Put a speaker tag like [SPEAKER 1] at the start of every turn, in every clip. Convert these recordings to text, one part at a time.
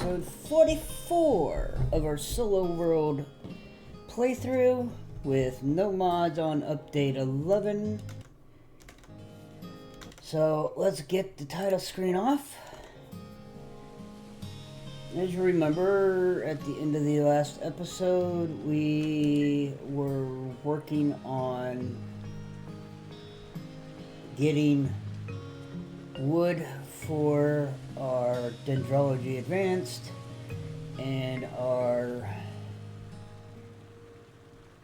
[SPEAKER 1] episode 44 of our Solo World playthrough with no mods on update 11. So let's get the title screen off. As you remember, at the end of the last episode, we were working on getting wood for our Dendrology Advanced and our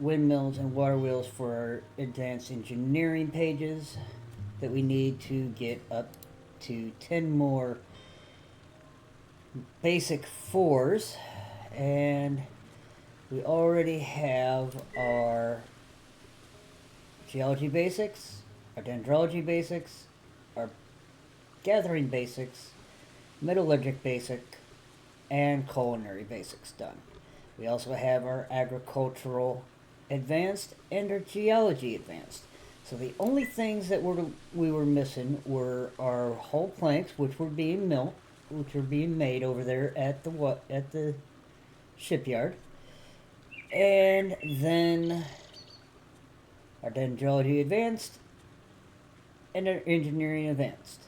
[SPEAKER 1] windmills and water wheels for our advanced engineering pages that we need to get up to 10 more basic 4s, and we already have our geology basics, our dendrology basics, our gathering basics, metallurgic basic, and culinary basics done. We also have our agricultural advanced and our geology advanced. So the only things that we were missing were our hull planks, which are being made over there at the shipyard, and then our dendrology advanced and our engineering advanced.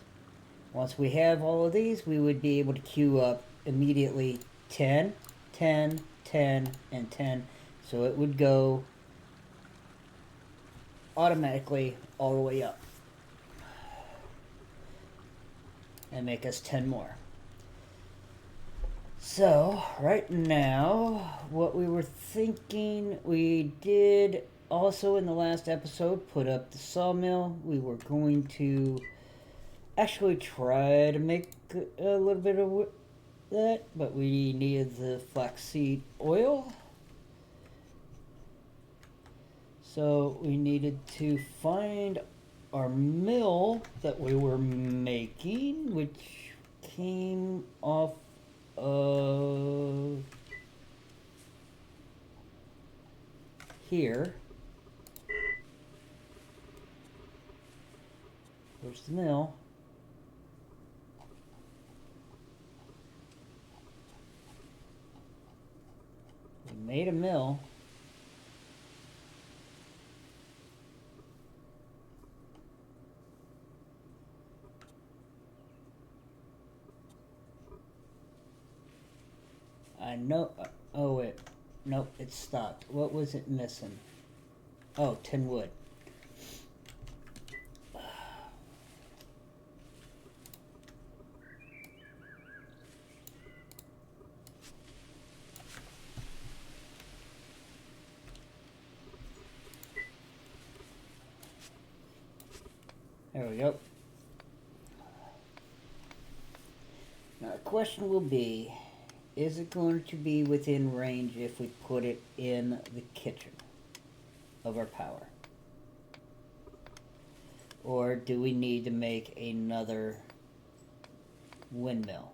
[SPEAKER 1] Once we have all of these, we would be able to queue up immediately 10, 10, 10, and 10. So it would go automatically all the way up and make us 10 more. So right now, what we were thinking, we did also in the last episode put up the sawmill. We were going to actually try to make a little bit of that, but we needed the flaxseed oil. So we needed to find our mill that we were making, which came off of here. There's the mill. We made a mill. I know. Oh, wait. Nope, it stopped. What was it missing? Oh, 10 wood. There we go. Now the question will be, is it going to be within range if we put it in the kitchen of our power? Or do we need to make another windmill?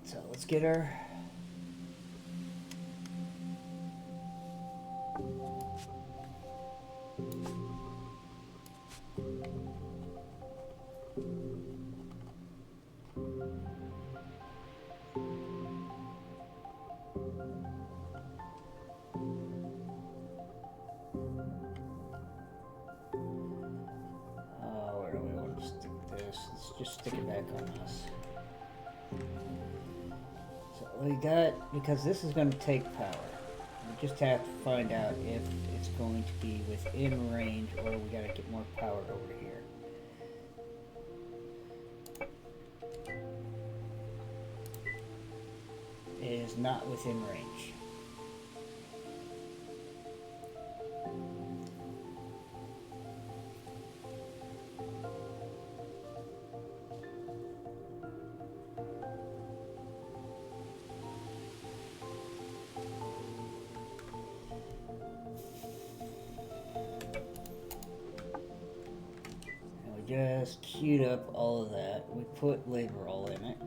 [SPEAKER 1] So let's get our where do we want to stick this? Let's just stick it back on us. So we got, because this is going to take power, we just have to find out if it's going to be within range or we got to get more power over here. It is not within range. just queued up all of that. We put labor all in it.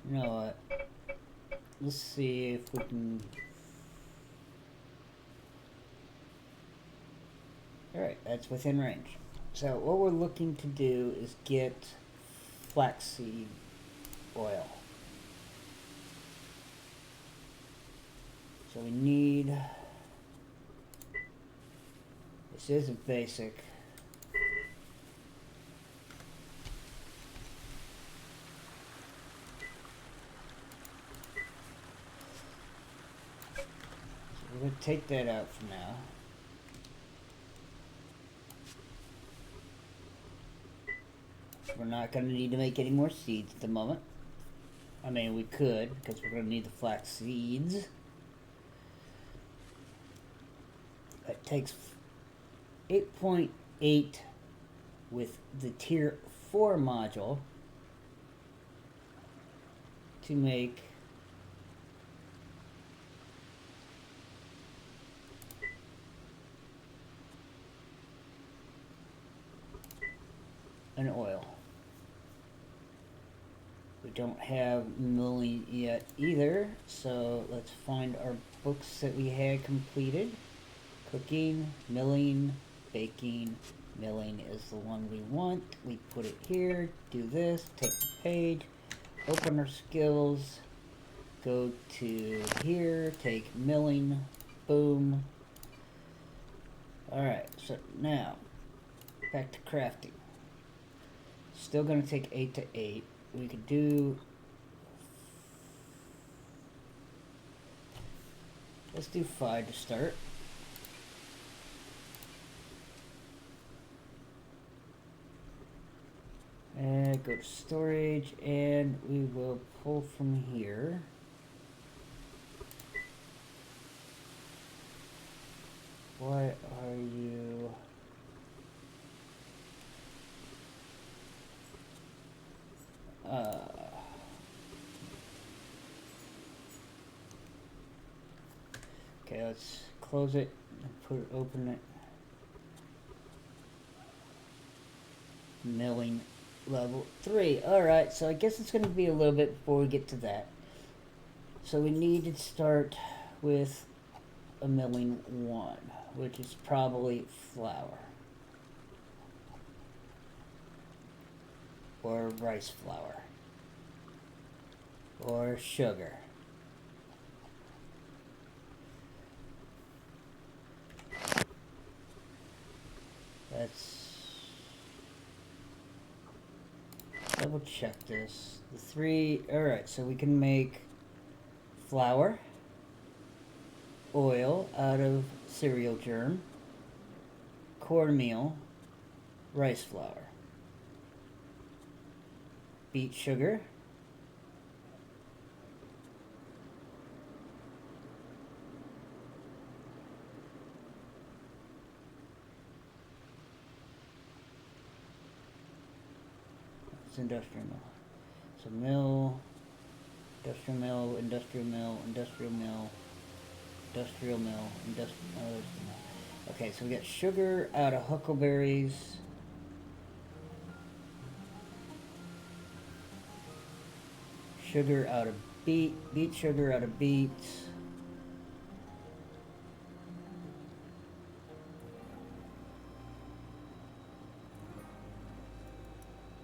[SPEAKER 1] You know what? Let's see if we can... Alright, that's within range. So what we're looking to do is get flaxseed oil. So we need... This is a basic. We're going to take that out for now. We're not going to need to make any more seeds at the moment. I mean, we could, because we're going to need the flax seeds. It takes 8.8 with the tier 4 module to make an oil. We don't have milling yet either, so let's find our books that we had completed. Cooking, milling, baking. Milling is the one we want. We put it here, do this, take the page, open our skills, go to here, take milling, boom. Alright, so now, back to crafting. Still going to take 8 to 8. We could do... Let's do 5 to start. And go to storage, and we will pull from here. Why are you... Okay, let's close it and open it. Milling level 3. Alright, so I guess it's going to be a little bit before we get to that. So we need to start with a milling 1, which is probably flour. Or rice flour. Or sugar. Let's double check this. The 3, alright, so we can make flour, oil out of cereal germ, cornmeal, rice flour, beet sugar, industrial mill. So mill, industrial mill, industrial mill, industrial mill, industrial mill, industrial mill. Okay, so we got sugar out of huckleberries. Sugar out of beet sugar out of beets.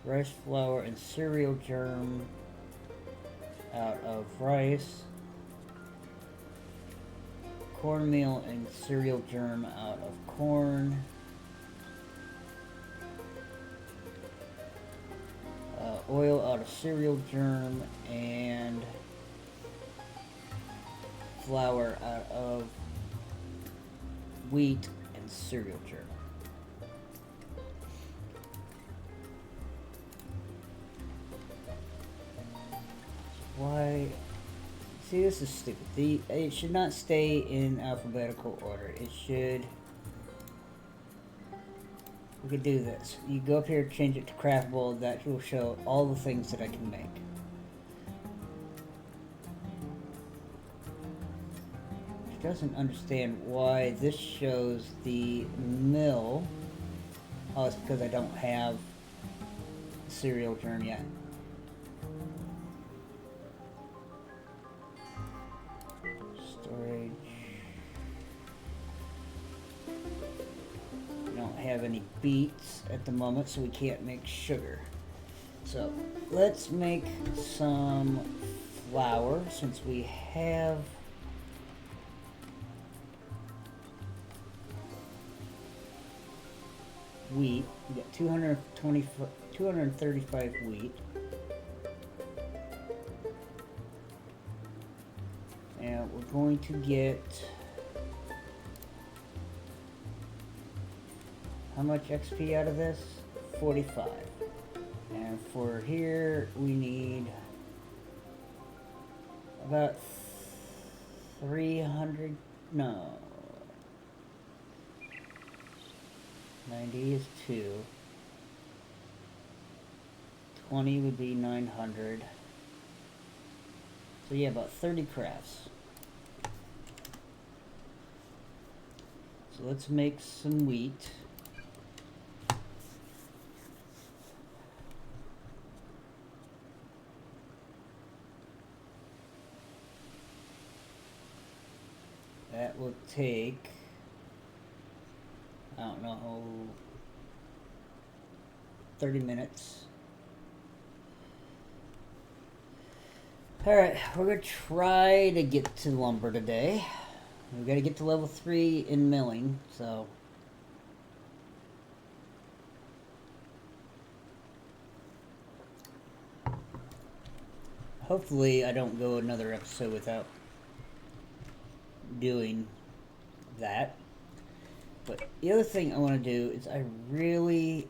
[SPEAKER 1] Rice flour and cereal germ out of rice. Cornmeal and cereal germ out of corn. Oil out of cereal germ and flour out of wheat and cereal germ. Why? See, this is stupid. It should not stay in alphabetical order. It should... We could do this. You go up here, change it to craftable. That will show all the things that I can make. doesn't understand why this shows the mill. Oh, it's because I don't have the serial germ yet. Storage. We don't have any beets at the moment, so we can't make sugar. So let's make some flour since we have wheat. We got 235 wheat. And we're going to get, how much XP out of this? 45. And for here, we need about 300, no. 90 is 2. 20 would be 900. So yeah, about 30 crafts. So let's make some wheat. That will take, I don't know, 30 minutes. Alright, we're going to try to get to lumber today. We've got to get to level 3 in milling, so... hopefully I don't go another episode without doing that. But the other thing I want to do is I really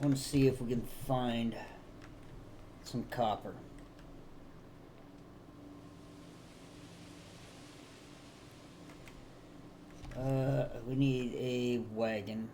[SPEAKER 1] want to see if we can find some copper. We need a wagon.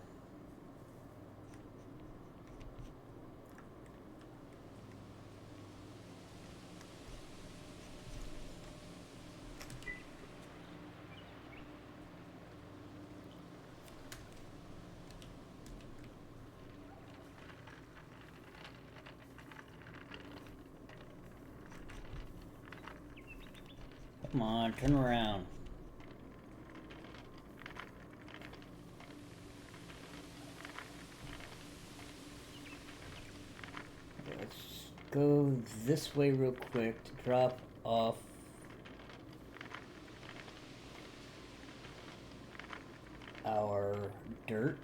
[SPEAKER 1] Come on, turn around. Let's go this way real quick to drop off our dirt.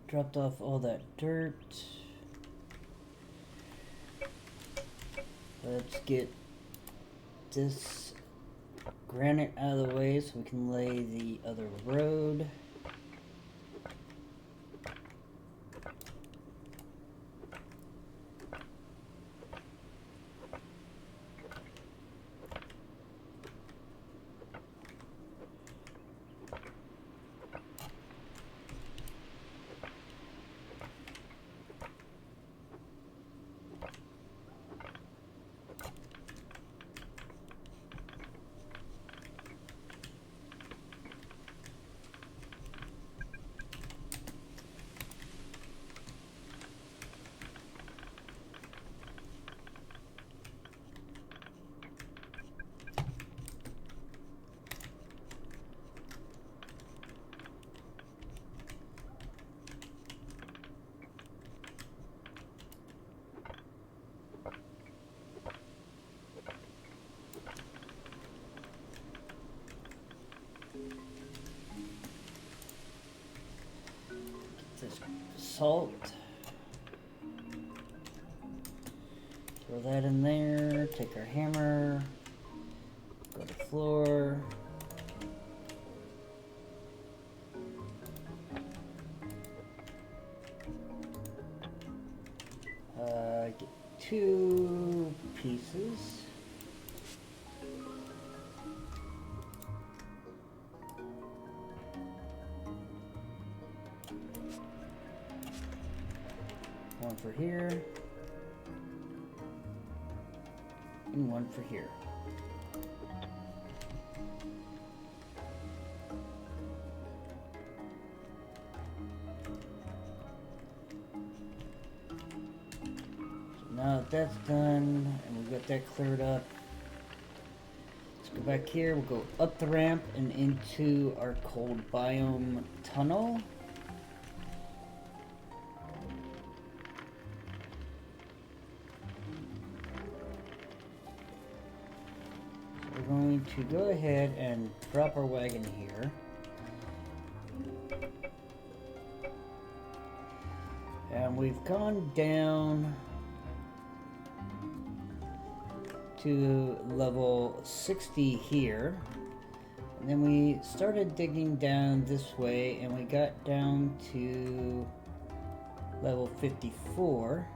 [SPEAKER 1] Dropped off all that dirt. Let's get this granite out of the way so we can lay the other road. salt. Throw that in there. Take our hammer. Go to floor. Get 2 pieces. One for here. And one for here. Now that that's done, and we've got that cleared up, let's go back here. We'll go up the ramp and into our cold biome tunnel. So we're going to go ahead and drop our wagon here. And we've gone down to level 60 here, and then we started digging down this way and we got down to level 54.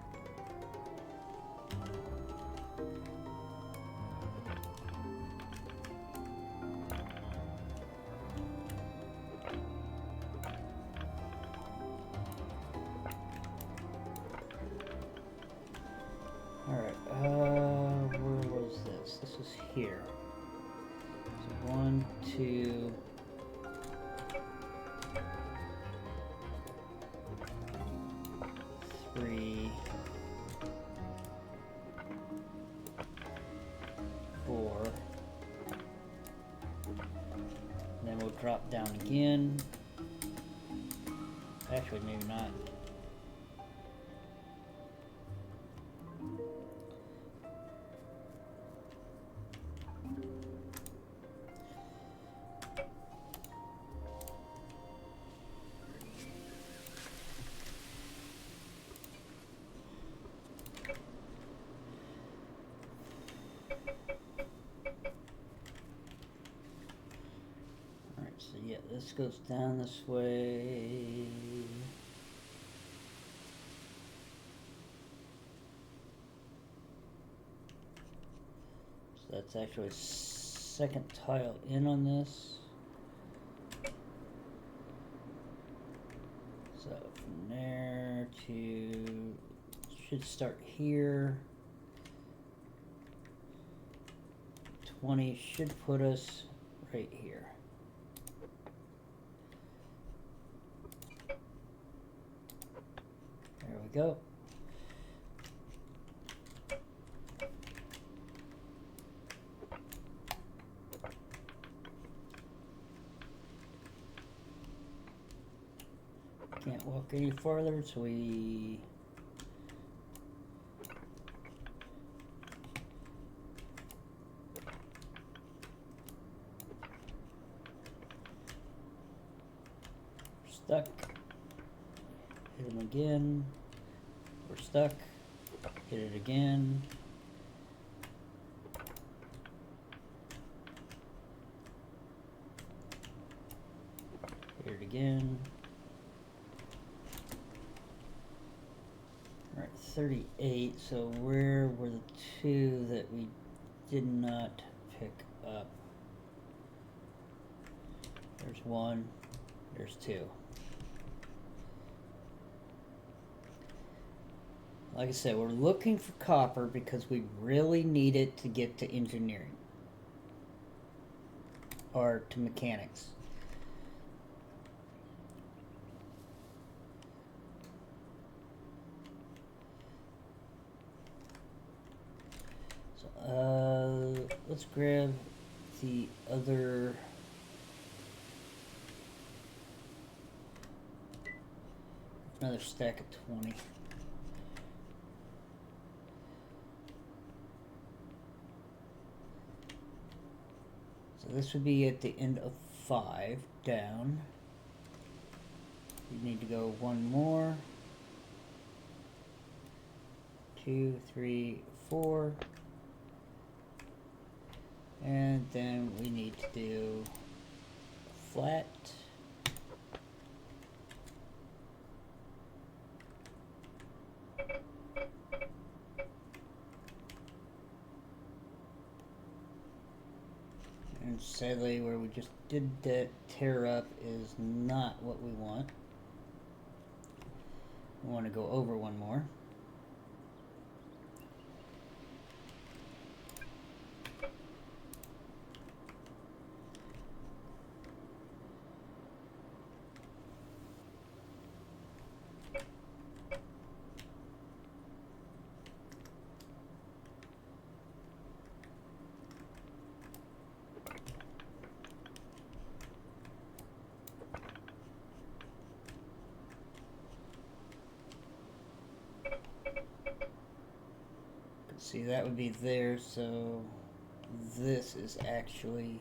[SPEAKER 1] Alright, where was this? This was here. So 1, 2, 3, 4. And then we'll drop down again. Actually, maybe not. So yeah, this goes down this way. So that's actually a second tile in on this. So from there to, should start here. 20 should put us right here. There we go. Can't walk any farther, so we stuck. Hit him again. We're stuck. Hit it again. Hit it again. Alright, 38. So where were the 2 that we did not pick up? There's 1. There's 2. Like I said, we're looking for copper because we really need it to get to engineering. Or to mechanics. So, let's grab the other... another stack of 20. So this would be at the end of 5 down. We need to go 1 more. 2, 3, 4. And then we need to do flat. And sadly, where we just did that tear up is not what we want. We want to go over one more. See, that would be there, so this is actually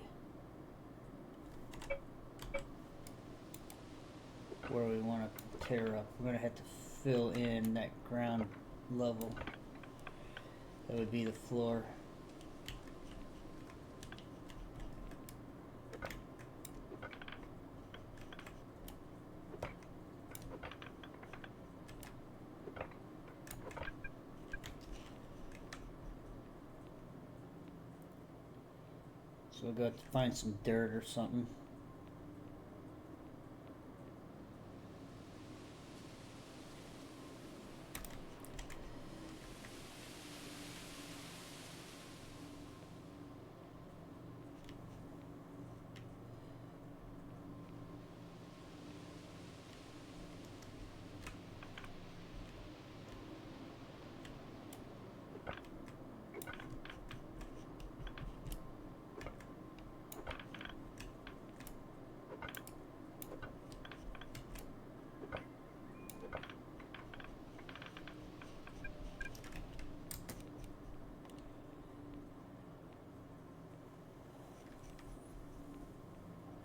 [SPEAKER 1] where we want to tear up. We're going to have to fill in that ground level. That would be the floor. So we'll go have to find some dirt or something.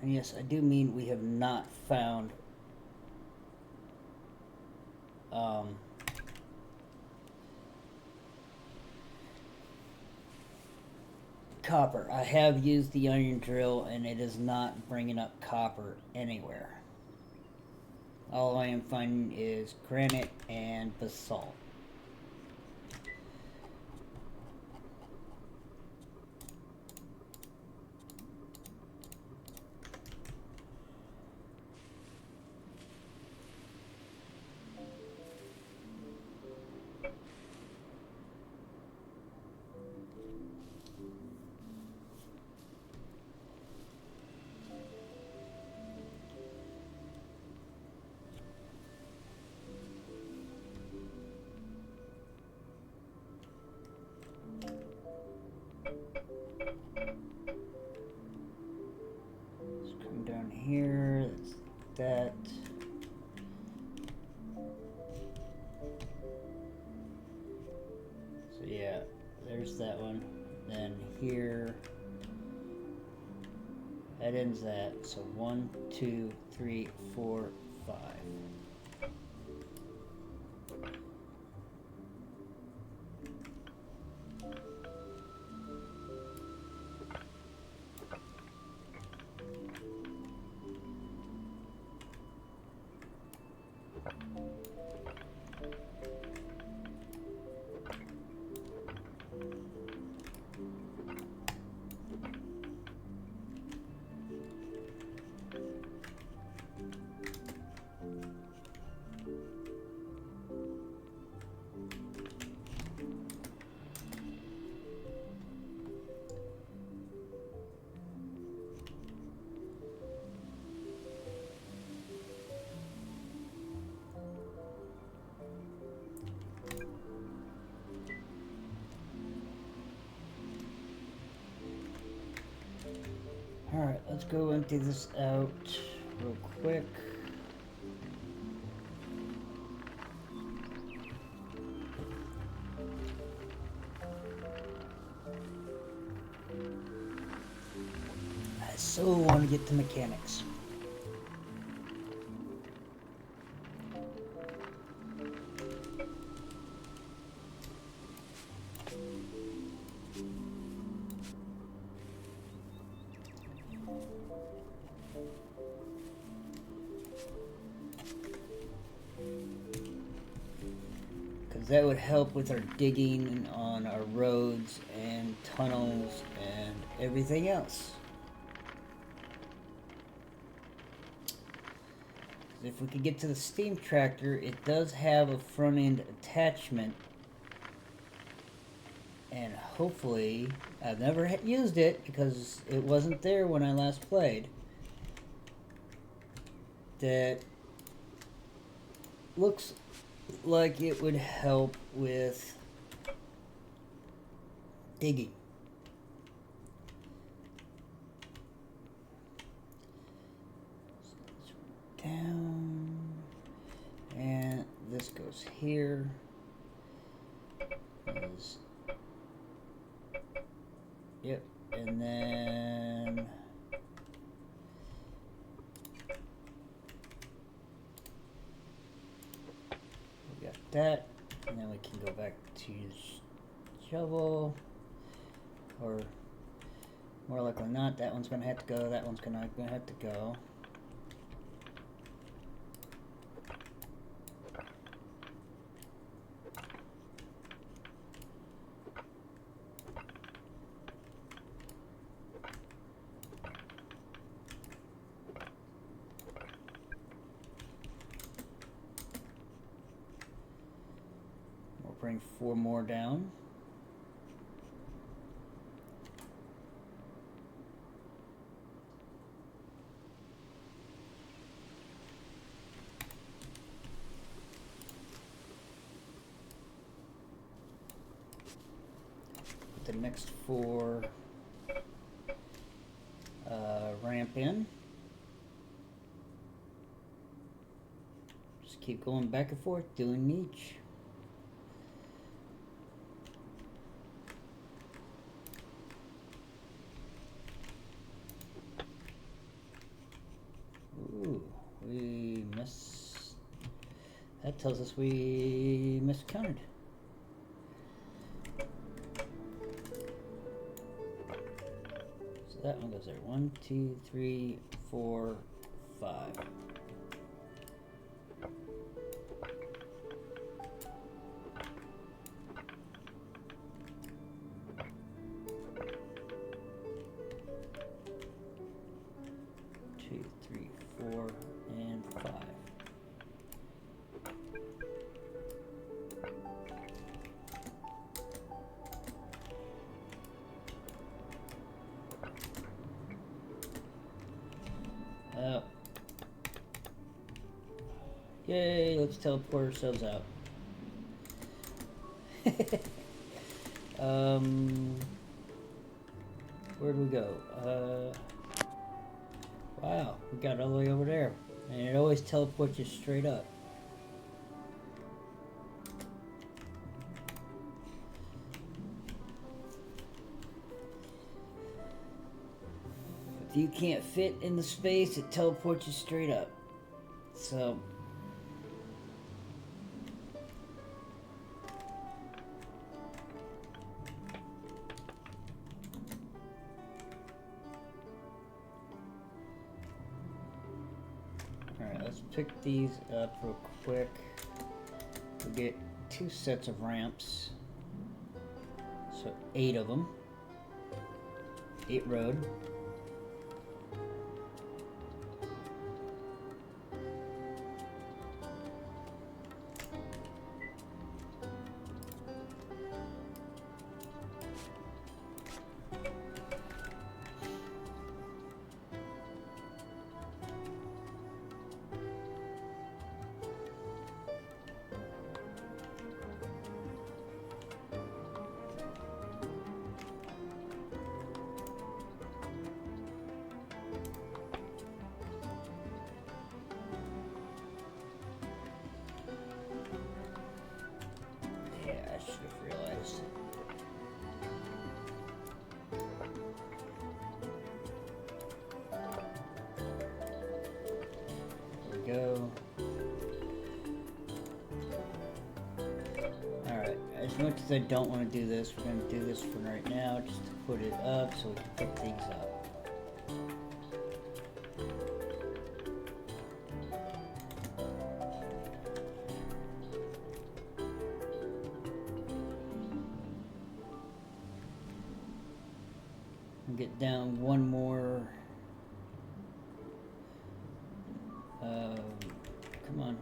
[SPEAKER 1] And yes, I do mean we have not found copper. I have used the iron drill and it is not bringing up copper anywhere. All I am finding is granite and basalt. Here, that's that. So yeah, there's that one. Then here, that ends that. So 1, 2, 3, 4, 5. Alright, let's go empty this out real quick. I so want to get to mechanics. Because that would help with our digging on our roads and tunnels and everything else. If we could get to the steam tractor, it does have a front end attachment, and hopefully, I've never used it because it wasn't there when I last played, that looks like it would help with digging. Down, and this goes here. Yep, and then we got that, and then we can go back to shovel, or more likely not, that one's gonna have to go, that one's gonna have to go. Bring 4 more down. Put the next 4 ramp in. Just keep going back and forth, doing each. We missed. That tells us we miscounted. So that one goes there. 1, 2, 3, 4, 5. 2, 3, 4, and 5. Yay, let's teleport ourselves out. Where'd we go? Wow, we got all the way over there. And it always teleports you straight up. If you can't fit in the space, it teleports you straight up. So alright, let's pick these up real quick. We'll get 2 sets of ramps. So 8 of them. 8 road. Go. Alright, as much as I don't want to do this, we're going to do this for right now, just to put it up so we can pick things up. get down one more. Come on.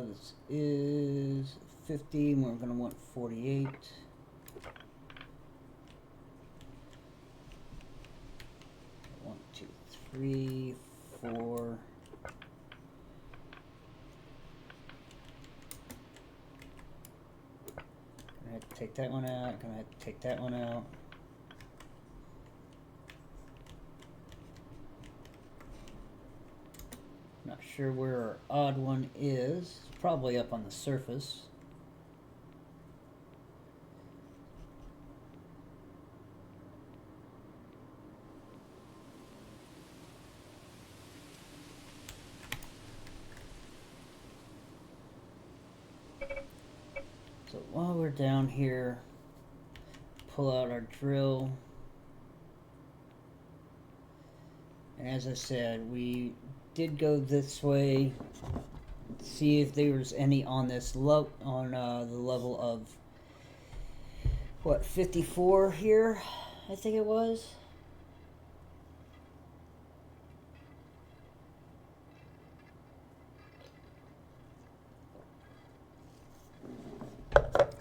[SPEAKER 1] This is 50, we're going to want 48. One, two, three, four. Gonna have to take that one out, gonna have to take that one out. Not sure where our odd one is. It's probably up on the surface. So while we're down here, pull out our drill. And as I said, we did go this way, see if there was any on this the level of what, 54 here, I think it was.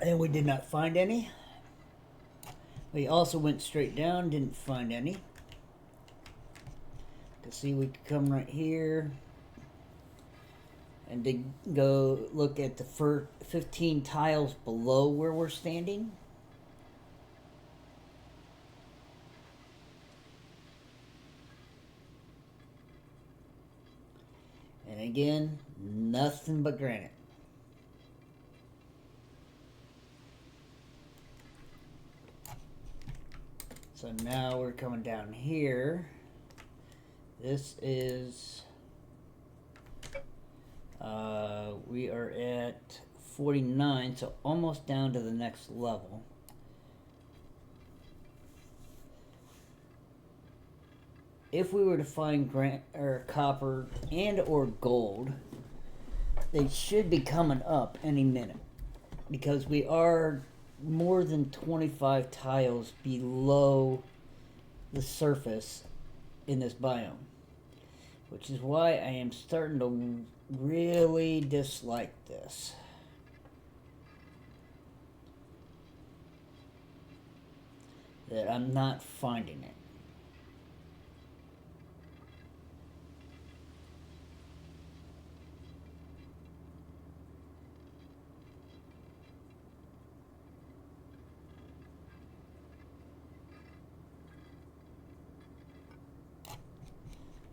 [SPEAKER 1] And we did not find any. We also went straight down, didn't find any. To see, we could come right here and go look at the first 15 tiles below where we're standing. And again, nothing but granite. So now we're coming down here. This is, we are at 49, so almost down to the next level. If we were to find copper and or gold, they should be coming up any minute, because we are more than 25 tiles below the surface in this biome, which is why I am starting to really dislike this. That I'm not finding it.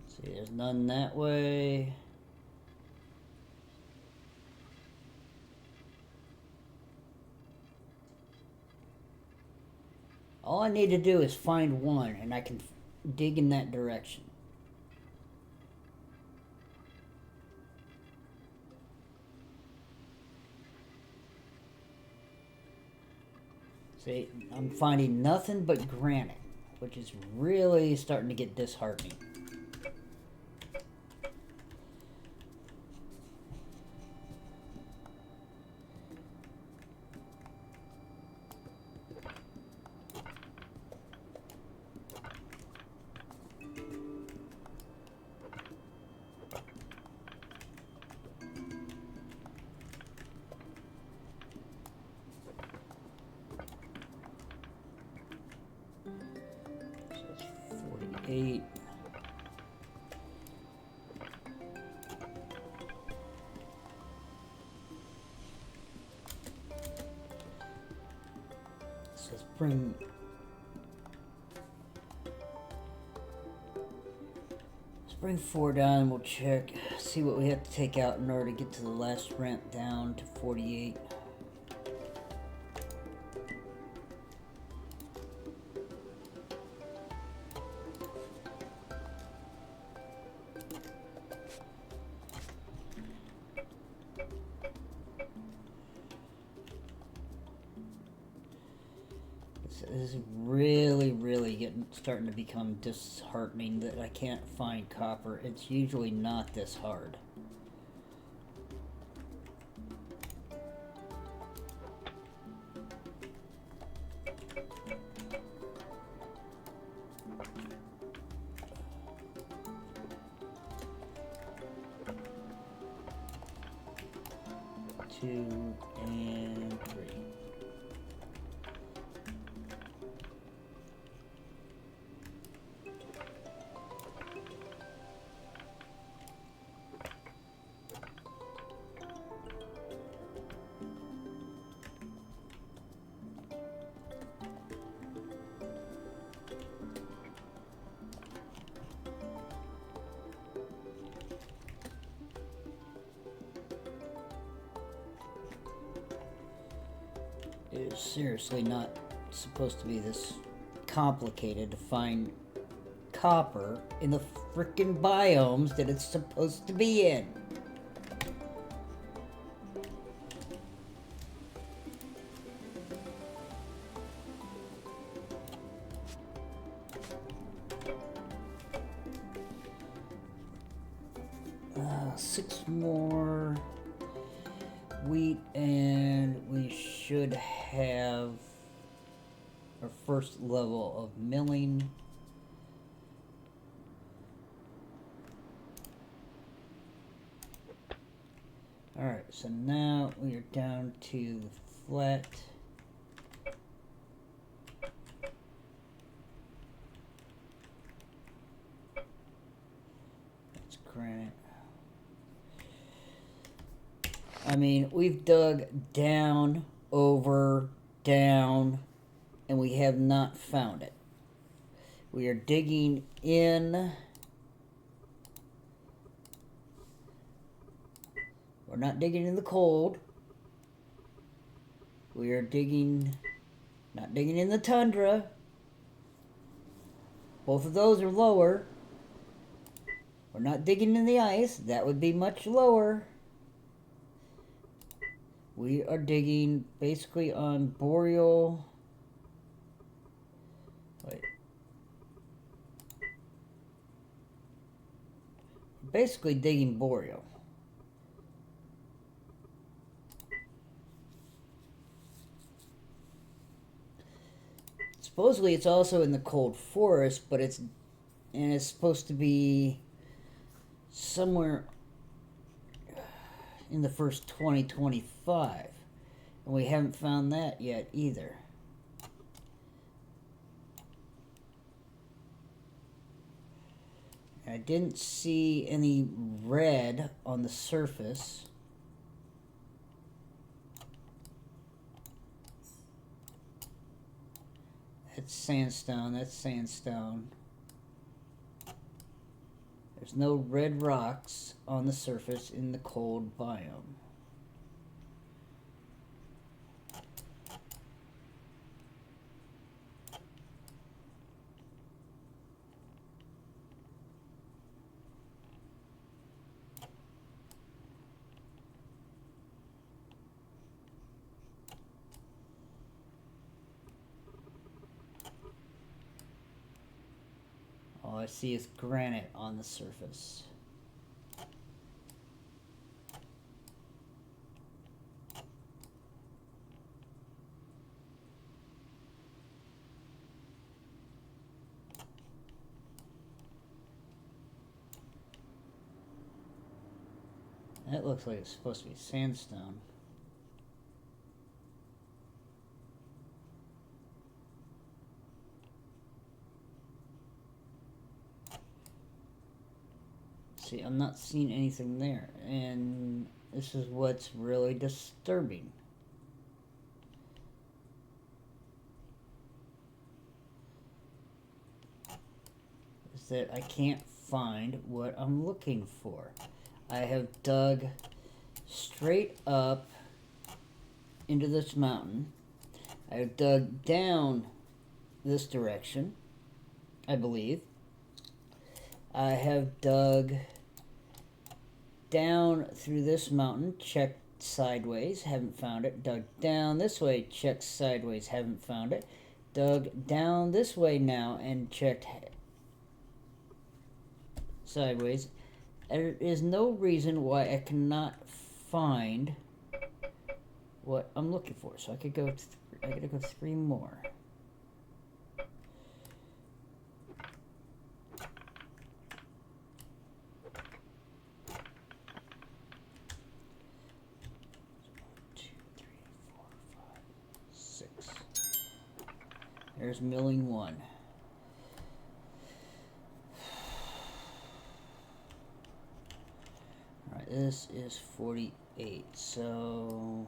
[SPEAKER 1] See, there's none that way. All I need to do is find one, and I can dig in that direction. See, I'm finding nothing but granite, which is really starting to get disheartening. So it's 48. bring Bring 4 down, we'll check, see what we have to take out in order to get to the last rent down to 48. This is really starting to become disheartening that I can't find copper. It's usually not this hard. Two and three. It is seriously not supposed to be this complicated to find copper in the frickin' biomes that it's supposed to be in. Six more wheat, and we should have our first level of milling. Alright, so now we are down to the flat. That's granite. I mean, we've dug down, over, down, and we have not found it. We are digging in. We're not digging in the cold. We are digging, not digging in the tundra. Both of those are lower. We're not digging in the ice. That would be much lower. We are digging basically on boreal. Wait. Basically digging boreal. Supposedly it's also in the cold forest, but it's supposed to be somewhere in the first 2025, and we haven't found that yet either. I didn't see any red on the surface. That's sandstone, that's sandstone. There's no red rocks on the surface in the cold biome. All I see is granite on the surface. That looks like it's supposed to be sandstone. See, I'm not seeing anything there, and this is what's really disturbing. that I can't find what I'm looking for. I have dug straight up into this mountain. I have dug down this direction, I believe. I have dug down through this mountain, checked sideways, haven't found it. Dug down this way, checked sideways, haven't found it. Dug down this way now and checked sideways. There is no reason why I cannot find what I'm looking for. So I could go. I gotta go 3 more. There's milling 1. Alright, this is 48, so...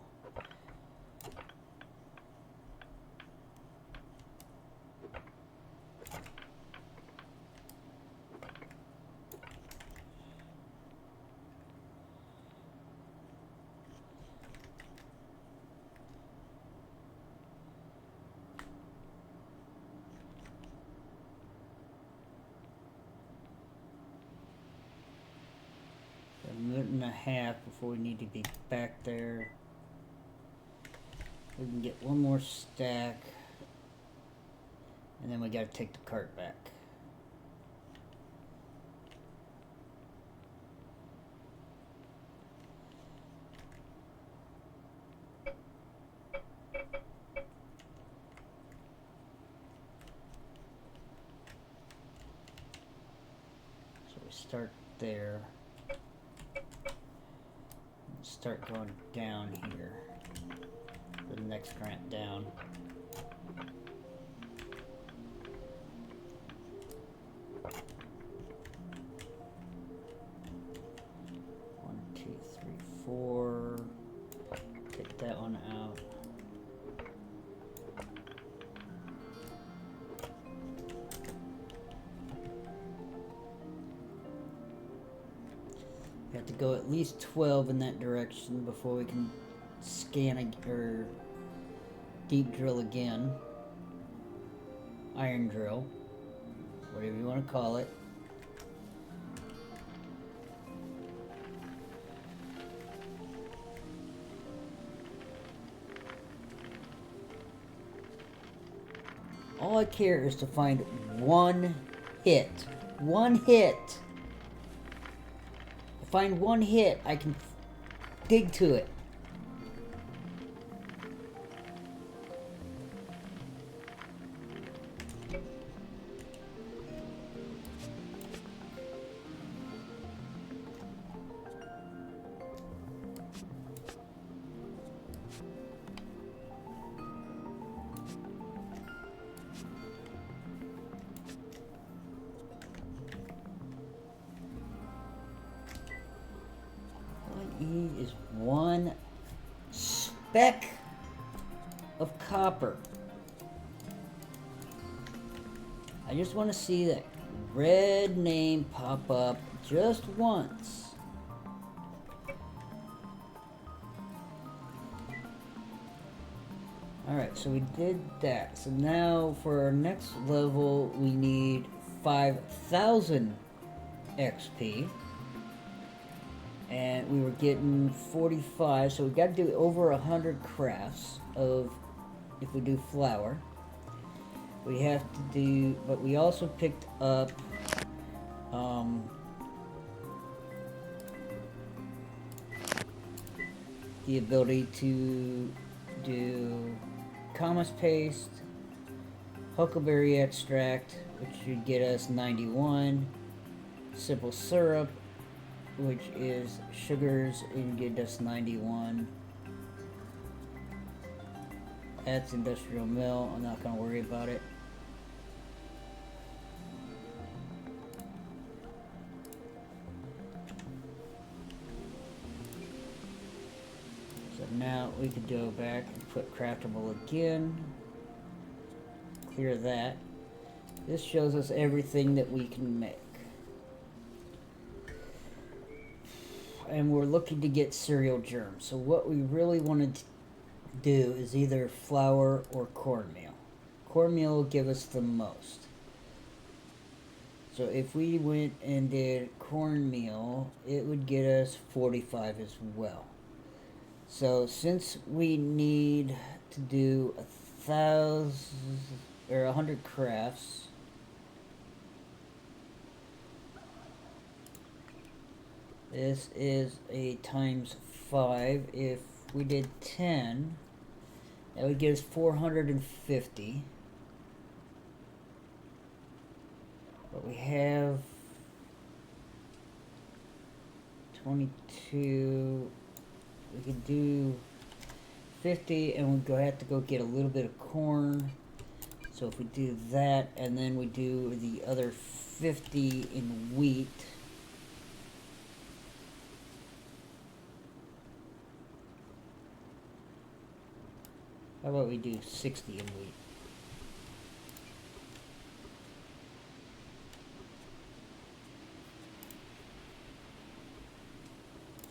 [SPEAKER 1] a minute and a half before we need to be back there. We can get 1 more stack, and then we gotta take the cart back. So we start there. Start going down here. The next ramp down. One, two, three, 4. Take that one out. We have to go at least 12 in that direction before we can scan or deep drill again. Iron drill, whatever you want to call it. All I care is to find 1 hit. 1 hit. Find 1 hit, I can dig to it. Is 1 speck of copper. I just want to see that red name pop up just once. Alright, so we did that. So now for our next level we need 5,000 XP. And we were getting 45, so we've got to do over 100 crafts of, if we do flour. We have to do, but we also picked up, the ability to do commas paste, huckleberry extract, which should get us 91, simple syrup, which is sugars, and get us 91. That's industrial mill. I'm not going to worry about it. So now we could go back and put craftable again. Clear that. This shows us everything that we can make. And we're looking to get cereal germs. So what we really want to do is either flour or cornmeal. Cornmeal will give us the most. So if we went and did cornmeal, it would get us 45 as well. So since we need to do 1,000 or 100 crafts, this is a times 5. If we did 10, that would give us 450. But we have 22. We could do 50, and we have to go get a little bit of corn. So if we do that, and then we do the other 50 in wheat. How about we do 60 in wheat?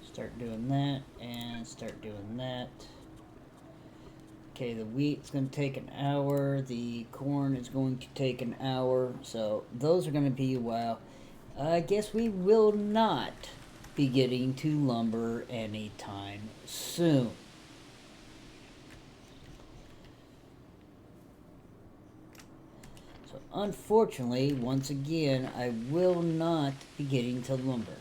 [SPEAKER 1] Start doing that, and start doing that. Okay, the wheat's going to take an hour, the corn is going to take an hour, so those are going to be a while. I guess we will not be getting to lumber anytime soon. So unfortunately, once again, I will not be getting to lumber.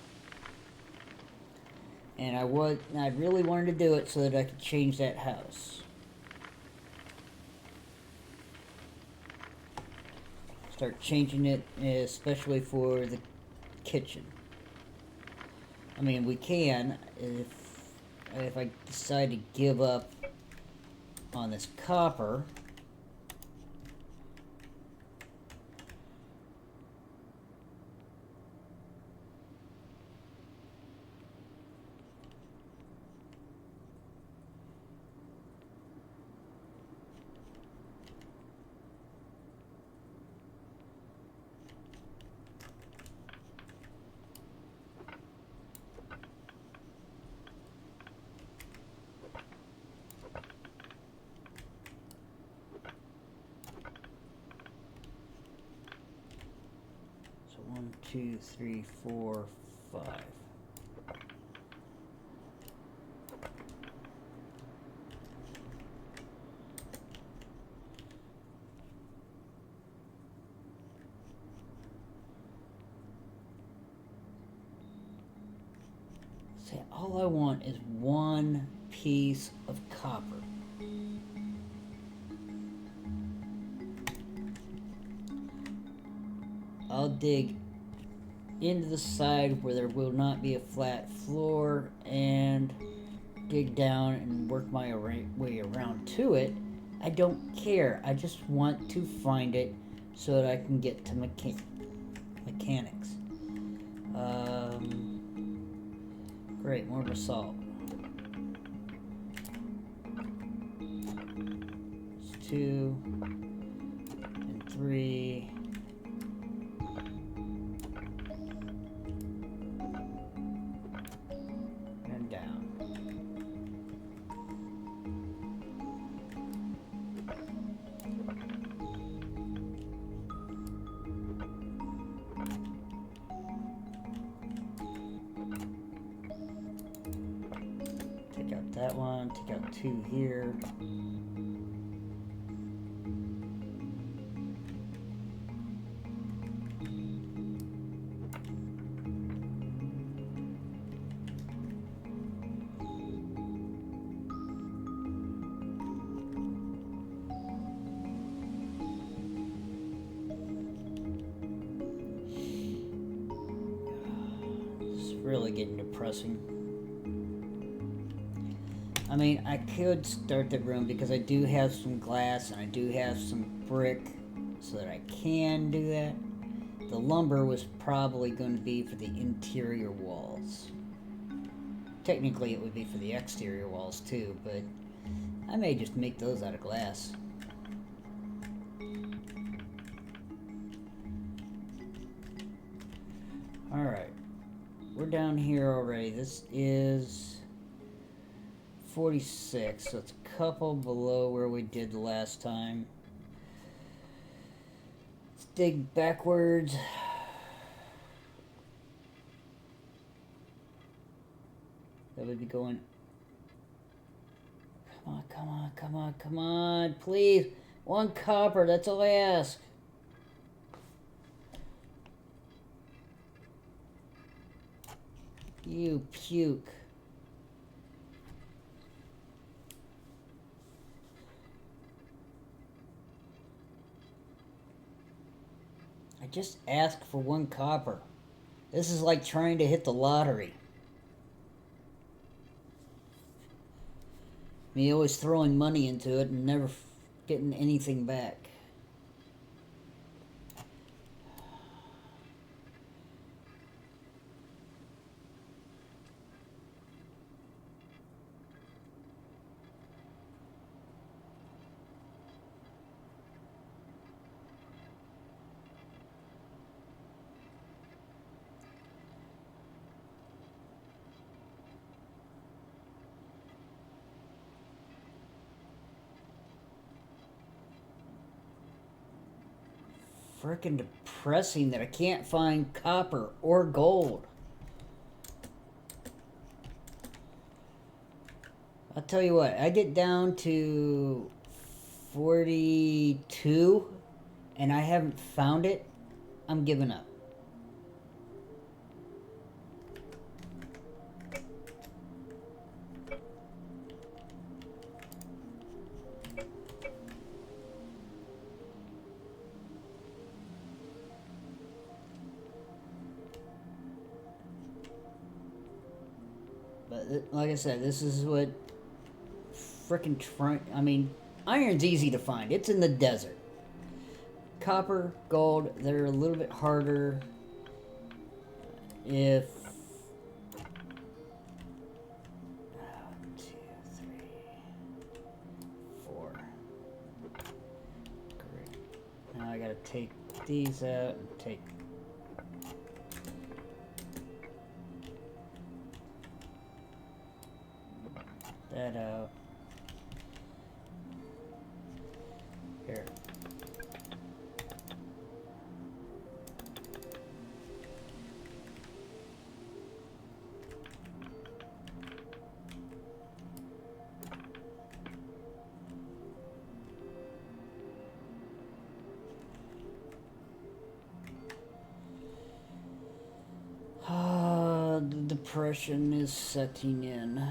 [SPEAKER 1] And I really wanted to do it so that I could change that house. Start changing it, especially for the kitchen. I mean, we can if I decide to give up on this copper. So 1, 2, 3, 4, 5. See, all I want is one piece of copper. I'll dig into the side where there will not be a flat floor and dig down and work my way around to it. I don't care. I just want to find it so that I can get to mechanics. Great, more basalt. It's 2 and 3. And down. Take out that one, take out 2 here. Really getting depressing. I mean, I could start the room because I do have some glass and I do have some brick so that I can do that. The lumber was probably going to be for the interior walls. Technically it would be for the exterior walls too, but I may just make those out of glass. Alright. We're down here already. This is 46, so it's a couple below where we did last time. Let's dig backwards. That would be going... Come on, come on, come on, come on, please. 1 copper, that's all I ask. You puke. I just asked for 1 copper. This is like trying to hit the lottery. Me always throwing money into it and never getting anything back. Freaking depressing that I can't find copper or gold. I'll tell you what, I get down to 42 and I haven't found it, I'm giving up. But like I said, this is what frickin' I mean, iron's easy to find. It's in the desert. Copper, gold, they're a little bit harder. If 1, 2, 3, 4. Great. Now I gotta take these out and take that out. Here. The depression is setting in.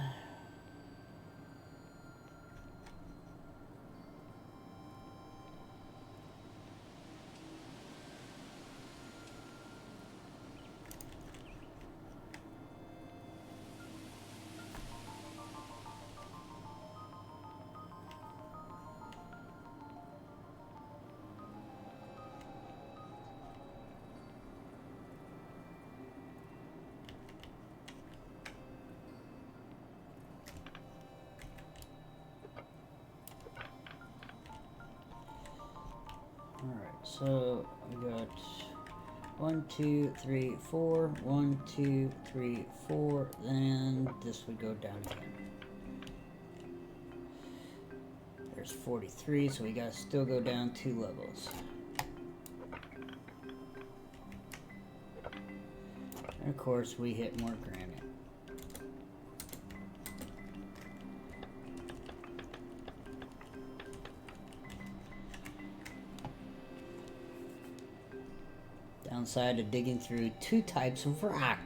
[SPEAKER 1] So we got 1, 2, 3, 4, 1, 2, 3, 4, then this would go down again. There's 43, so we gotta still go down 2 levels. And of course we hit more granite. Downside of digging through 2 types of rock.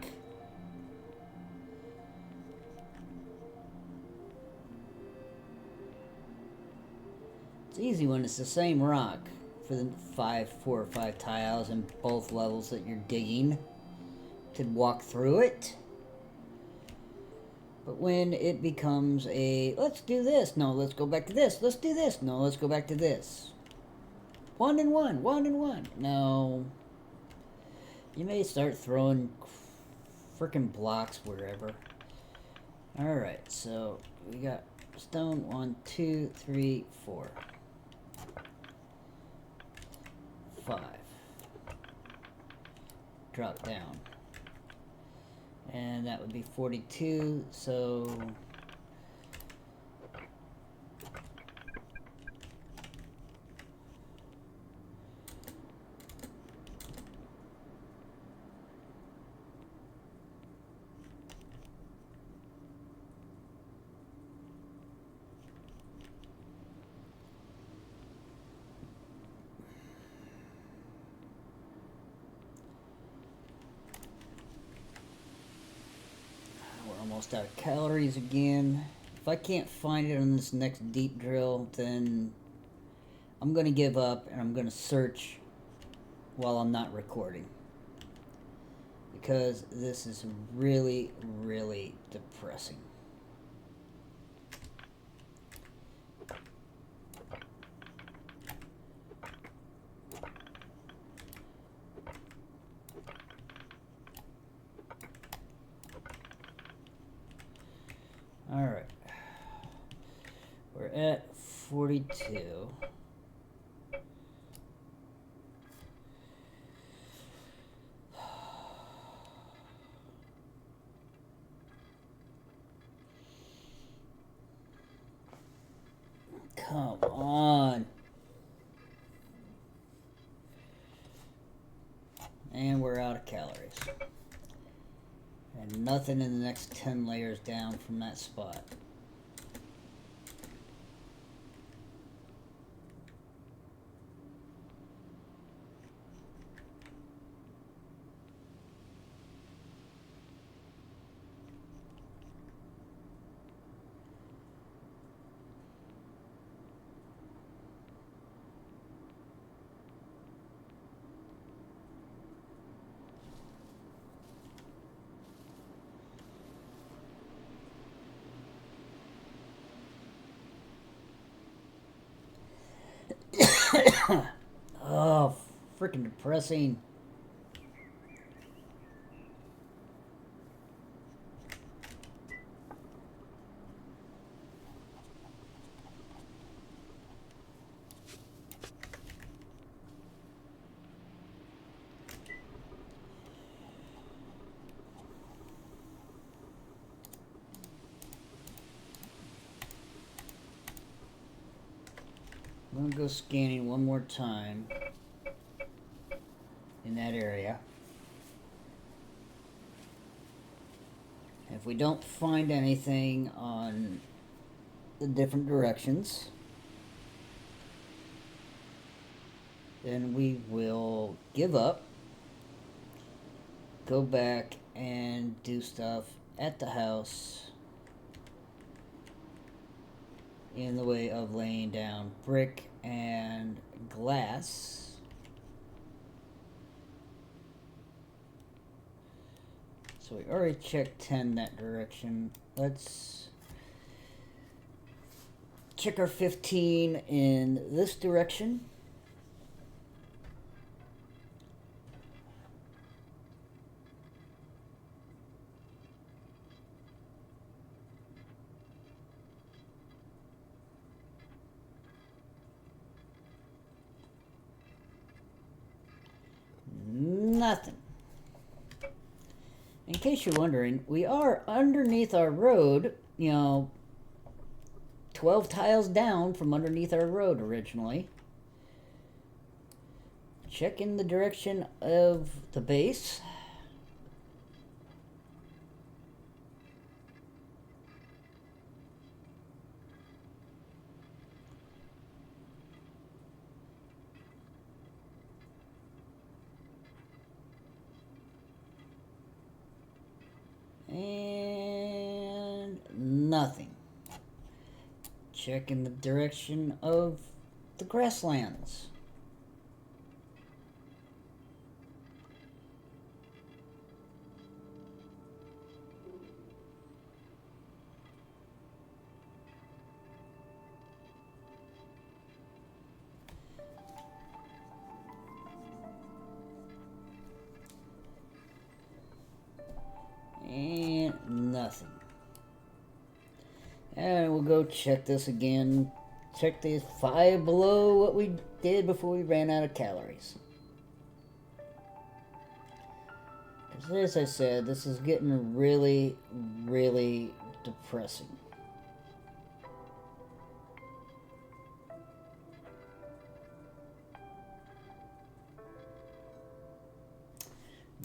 [SPEAKER 1] It's easy when it's the same rock for the 4 or 5 tiles in both levels that you're digging to walk through it. But when it becomes a, let's do this, no, let's go back to this, let's do this, no, let's go back to this. 1 and 1, 1 and 1, no. You may start throwing frickin' blocks wherever. Alright, so we got stone 1, 2, 3, 4. 5. Drop down. And that would be 42, so we're almost out of calories again. If I can't find it on this next deep drill, then I'm going to give up and I'm going to search while I'm not recording. Because this is really, really depressing. Alright. We're at 42. Come on. And we're out of calories. And nothing in the next 10 layers down from that spot. Oh, freaking depressing. I'm going to go scanning one more time in that area. If we don't find anything on the different directions, then we will give up, go back and do stuff at the house in the way of laying down brick and glass. So we already checked 10 that direction. Let's check our 15 in this direction. Nothing. In case you're wondering, we are underneath our road, 12 tiles down from underneath our road originally. Check in the direction of the base. And nothing. Check in the direction of the grasslands. And nothing. And we'll go check this again. Check these 5 below what we did before we ran out of calories. As I said, this is getting really, really depressing.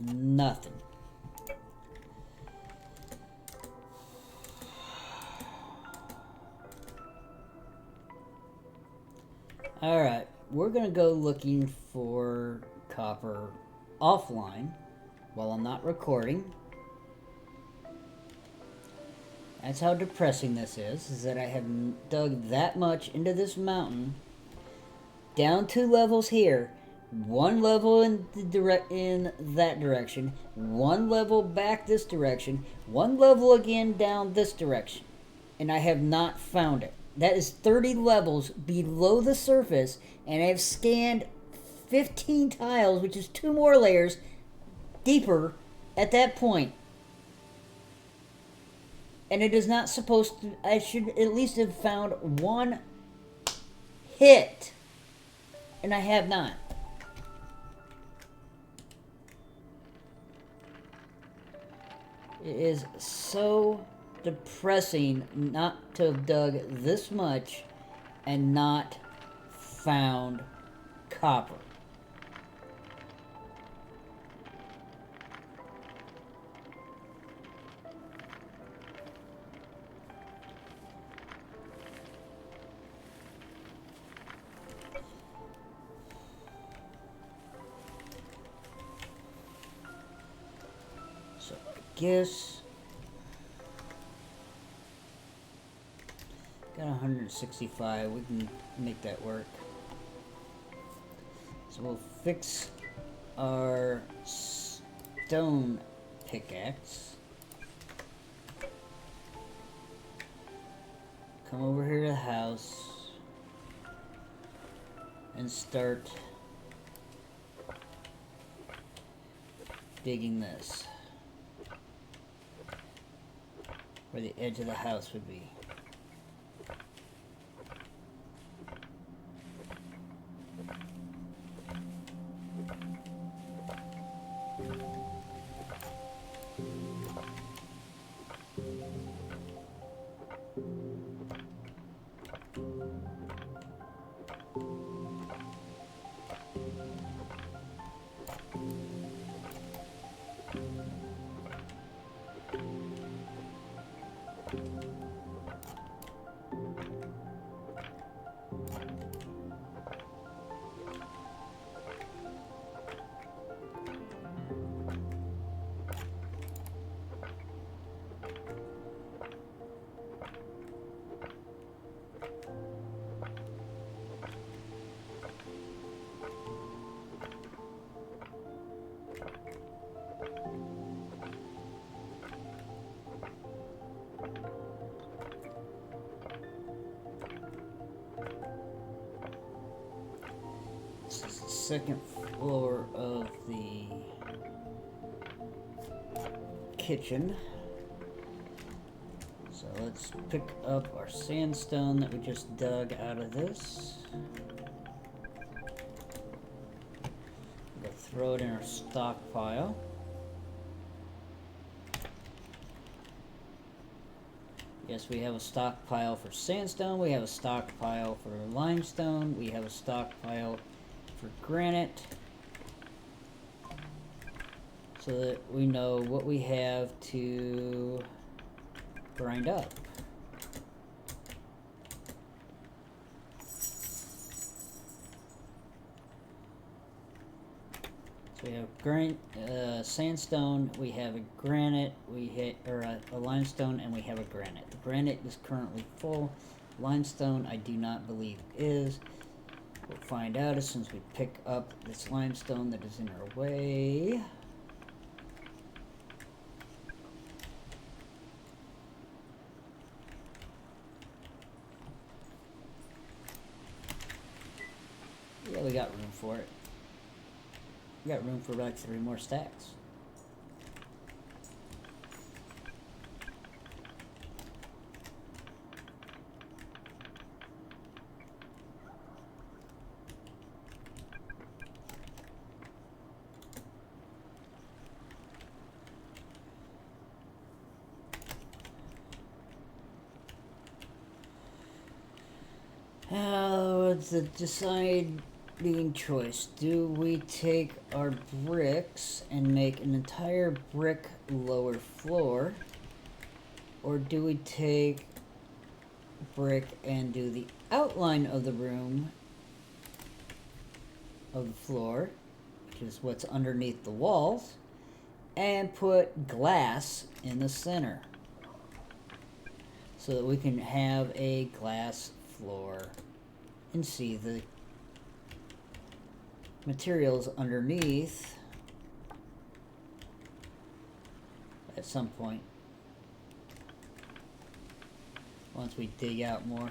[SPEAKER 1] Nothing. Alright, we're going to go looking for copper offline while I'm not recording. That's how depressing this is that I have dug that much into this mountain, down 2 levels here, 1 level in that direction, 1 level back this direction, 1 level again down this direction, and I have not found it. That is 30 levels below the surface, and I have scanned 15 tiles, which is 2 more layers deeper at that point. And it is not supposed to... I should at least have found 1 hit. And I have not. It is so depressing not to have dug this much and not found copper. So I guess got 165. We can make that work. So we'll fix our stone pickaxe. Come over here to the house and start digging this where the edge of the house would be. Second floor of the kitchen. So let's pick up our sandstone that we just dug out of this. We'll throw it in our stockpile. Yes, we have a stockpile for sandstone, we have a stockpile for limestone, we have a stockpile for granite, so that we know what we have to grind up. So we have sandstone, we have a granite, a limestone, and we have a granite. The granite is currently full. Limestone, I do not believe is. We'll find out as soon as we pick up this limestone that is in our way. Yeah, we got room for it. We got room for like 3 more stacks. It's a deciding choice. Do we take our bricks and make an entire brick lower floor? Or do we take brick and do the outline of the room of the floor, which is what's underneath the walls, and put glass in the center so that we can have a glass floor and see the materials underneath at some point once we dig out more.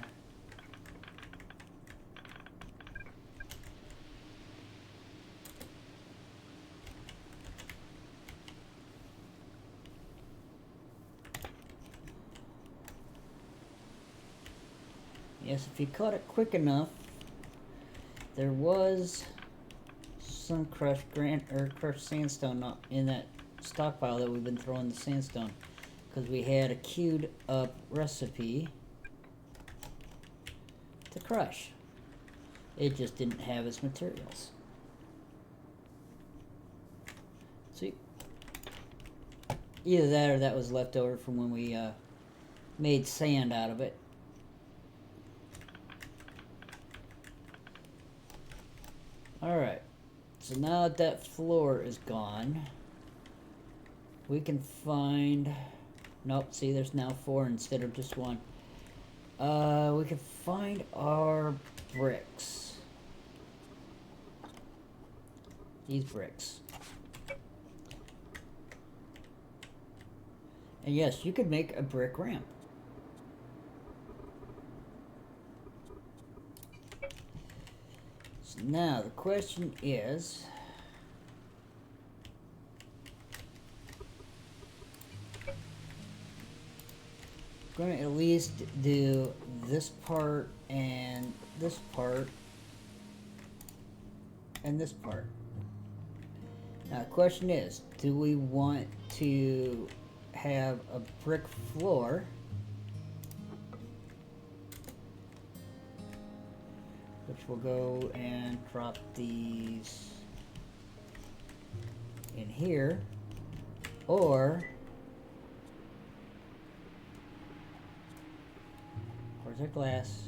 [SPEAKER 1] Yes, if you caught it quick enough, there was some crushed sandstone in that stockpile that we've been throwing the sandstone, because we had a queued up recipe to crush. It just didn't have its materials. See, either that or that was left over from when we made sand out of it. Alright, so now that that floor is gone, we can find... Nope, see, there's now 4 instead of just 1. We can find our bricks. These bricks. And yes, you could make a brick ramp. So now the question is... I'm going to at least do this part and this part and this part. Now the question is, do we want to have a brick floor which will go and drop these in here, or where's our glass?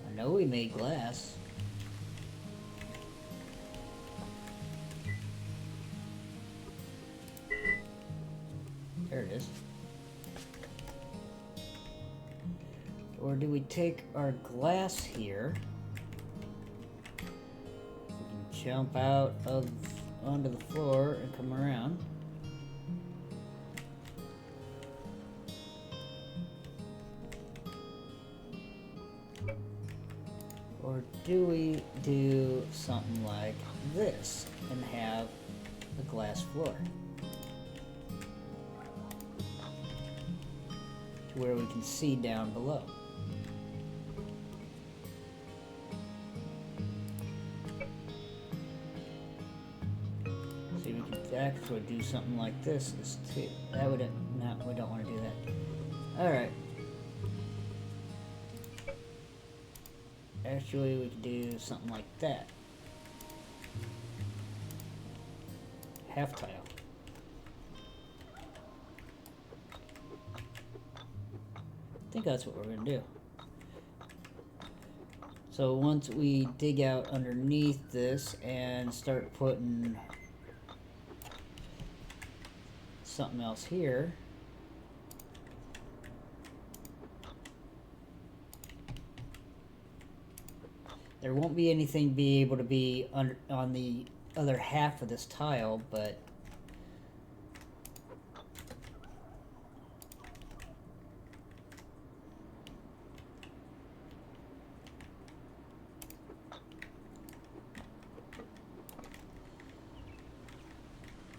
[SPEAKER 1] I know we made glass. There it is. Or do we take our glass here? We can jump out of onto the floor and come around. Or do we do something like this and have a glass floor? To where we can see down below. See, we could actually do something like this. That would... No, we don't want to do that. Alright. Actually, we could do something like that. Half tile. I think that's what we're going to do. So once we dig out underneath this and start putting something else here, there won't be anything able to be on the other half of this tile, but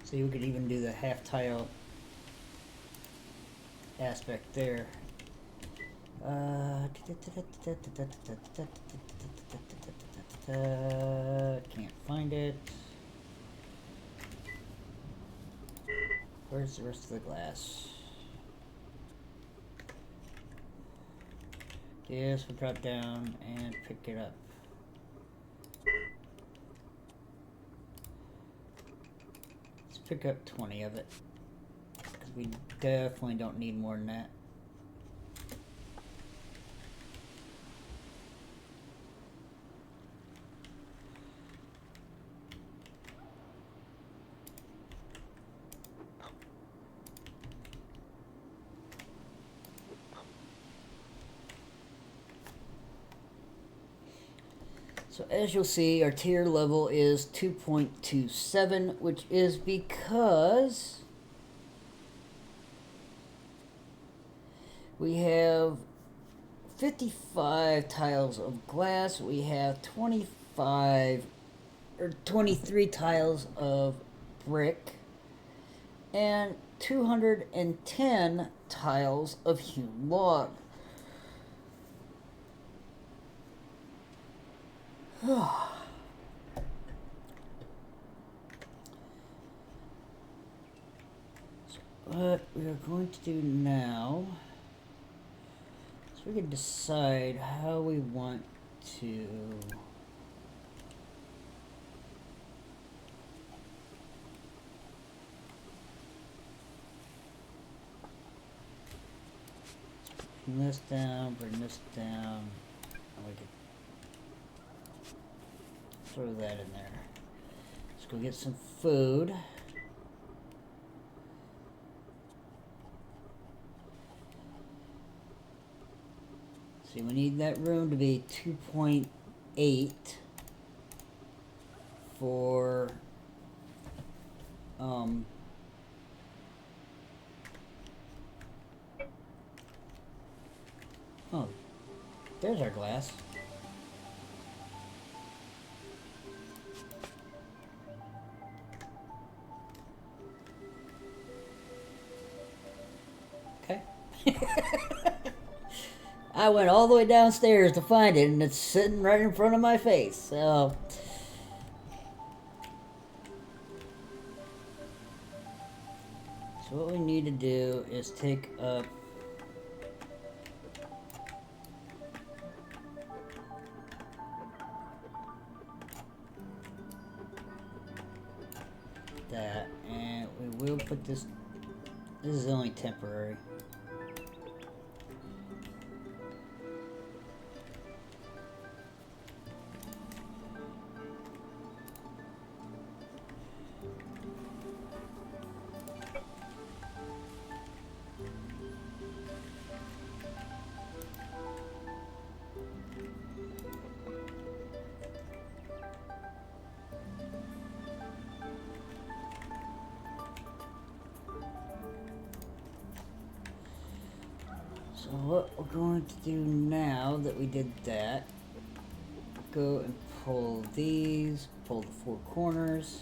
[SPEAKER 1] see, we could even do the half tile aspect there. Can't find it. Where's the rest of the glass? Yes, we'll drop down and pick it up. Let's pick up 20 of it, because we definitely don't need more than that. So as you'll see, our tier level is 2.27, which is because we have 55 tiles of glass, we have 25 or 23 tiles of brick, and 210 tiles of hewn log. What we are going to do now is we can decide how we want to bring this down, and we can throw that in there. Let's go get some food. See, we need that room to be 2.8 for oh, there's our glass. Okay. I went all the way downstairs to find it, and it's sitting right in front of my face. So what we need to do is take up that, and we will put this. This is only temporary. So what we're going to do now that we did that, go and pull these, pull the four corners,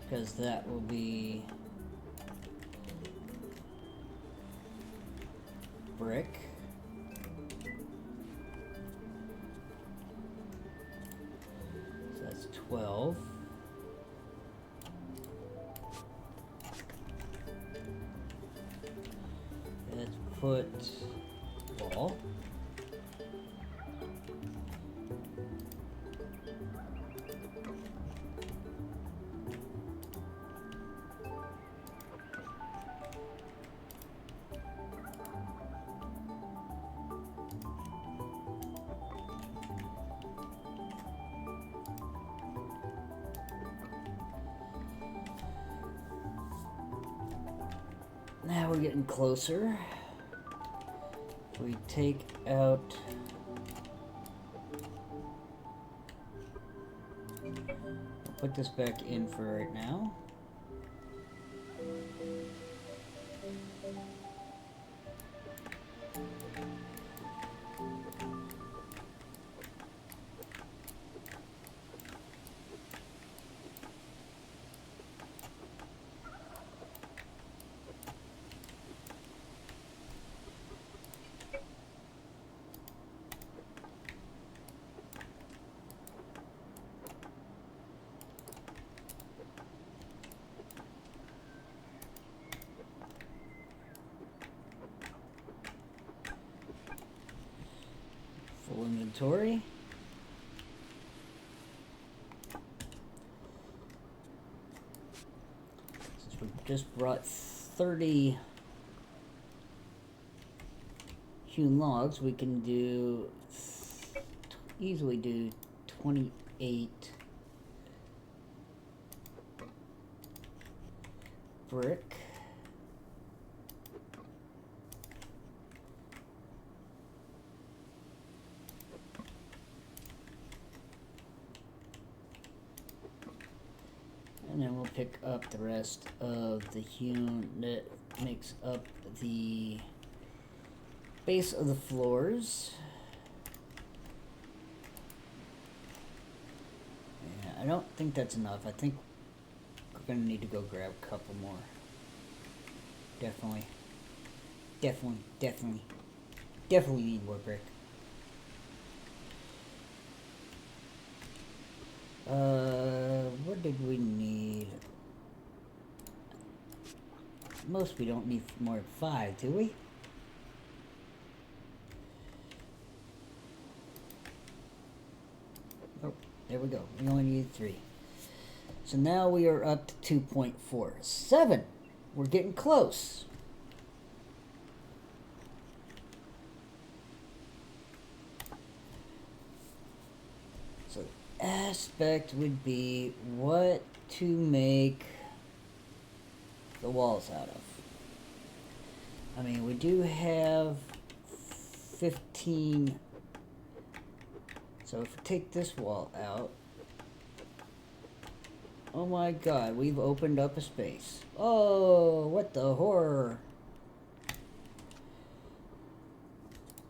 [SPEAKER 1] because that will be brick. So that's 12. Let's put wall. Now we're getting closer. We take out I'll put this back in for right now. Full inventory. Since we just brought 30 hewn logs, we can do easily do 28 brick. And then we'll pick up the rest of the hewn that makes up the base of the floors. Yeah, I don't think that's enough. I think we're gonna need to go grab a couple more. Definitely need more brick. What did we need? Most we don't need more than 5, do we? Oh, there we go. We only need 3. So now we are up to 2.47. We're getting close. So the aspect would be what to make the walls out of. I mean, we do have 15. So if we take this wall out, oh my god, we've opened up a space. Oh, what the horror.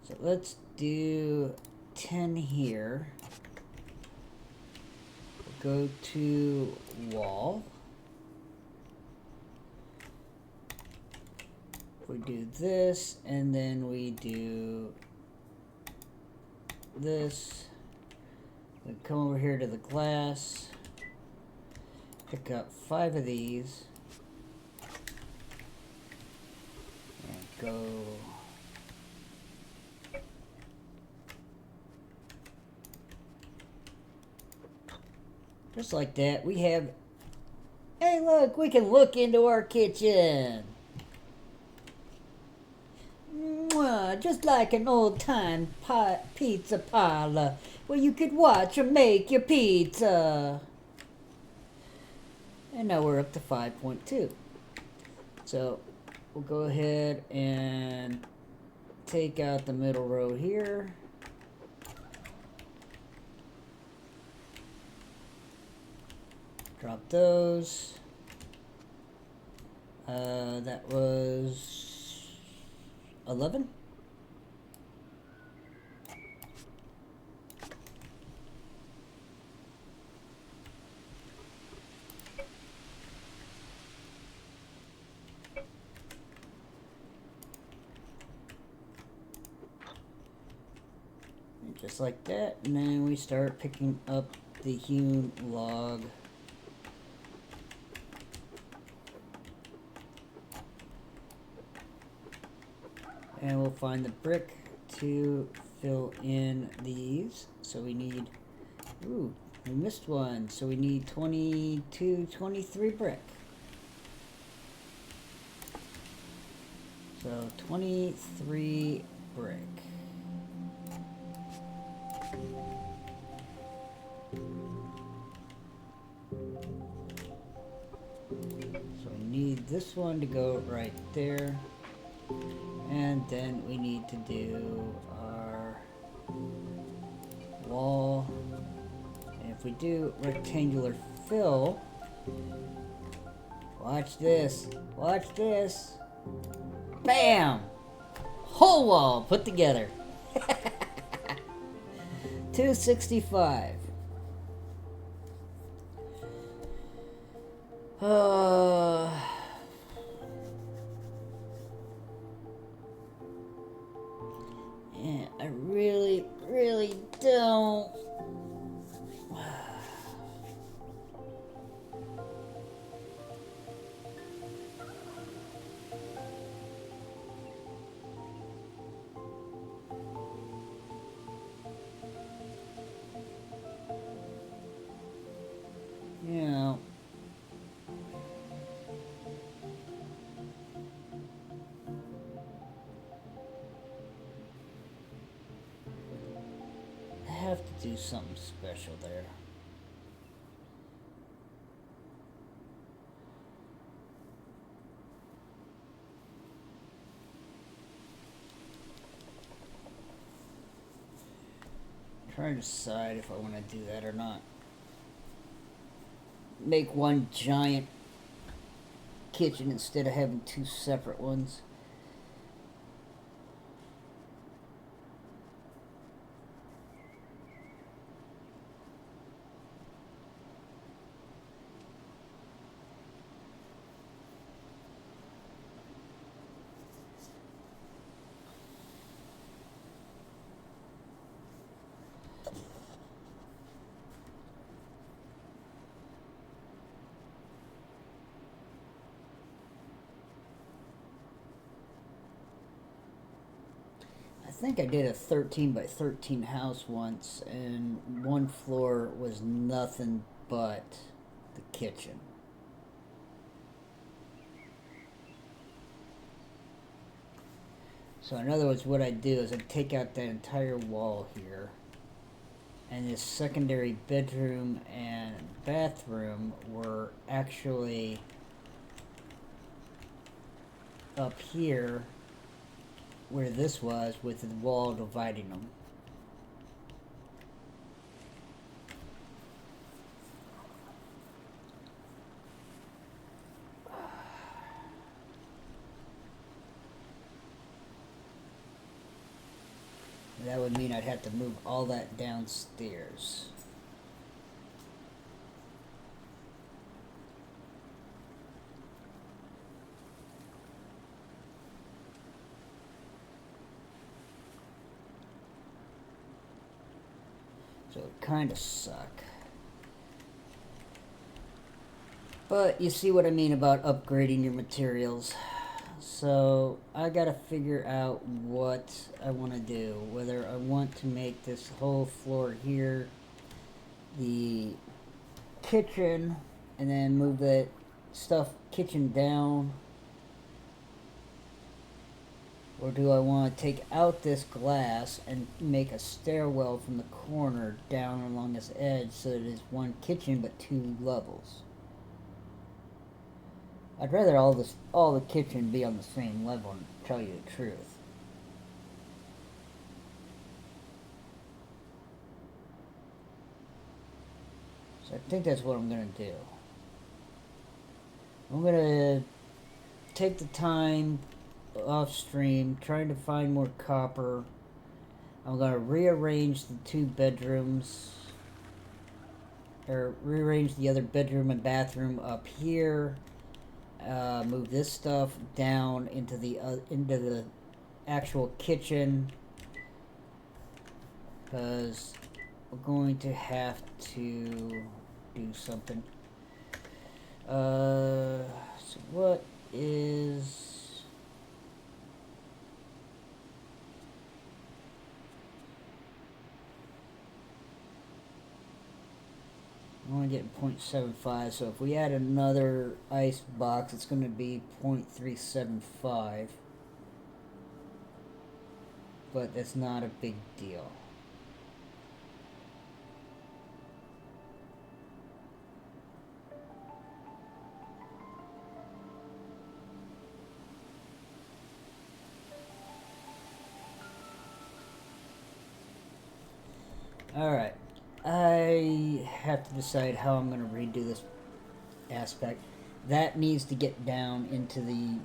[SPEAKER 1] So let's do 10 here. Go to wall. We do this, and then we do this. We come over here to the glass. Pick up 5 of these. And go. Just like that, we have, hey look, we can look into our kitchen. Mwah, just like an old-time pizza parlor where you could watch or make your pizza. And now we're up to 5.2. So we'll go ahead and take out the middle row here. Drop those. That was 11. And just like that, and then we start picking up the hewn log. And we'll find the brick to fill in these. So we need, ooh, we missed one. So we need 22, 23 brick. So 23 brick. So we need this one to go right there. And then we need to do our wall. And if we do rectangular fill, watch this, watch this. Bam! Whole wall put together. 265. Yeah, I really don't. have to do something special there. I'm trying to decide if I want to do that or not. Make one giant kitchen instead of having two separate ones. I think I did a 13 by 13 house once, and one floor was nothing but the kitchen. So in other words, what I do is I take out that entire wall here, and this secondary bedroom and bathroom were actually up here where this was, with the wall dividing them. That would mean I'd have to move all that downstairs. So it kind of suck. But you see what I mean about upgrading your materials. So I gotta figure out what I want to do. Whether I want to make this whole floor here the kitchen, and then move that kitchen down. Or do I want to take out this glass and make a stairwell from the corner down along this edge so that it's one kitchen but two levels? I'd rather all the kitchen be on the same level, and tell you the truth. So I think that's what I'm gonna do. I'm gonna take the time off stream trying to find more copper. I'm gonna rearrange the two bedrooms, or rearrange the other bedroom and bathroom up here. Move this stuff down into the actual kitchen, because we're going to have to do something. So what is... I'm only getting 0.75, so if we add another ice box, it's going to be 0.375. But that's not a big deal. Alright. I have to decide how I'm going to redo this aspect. That needs to get down into the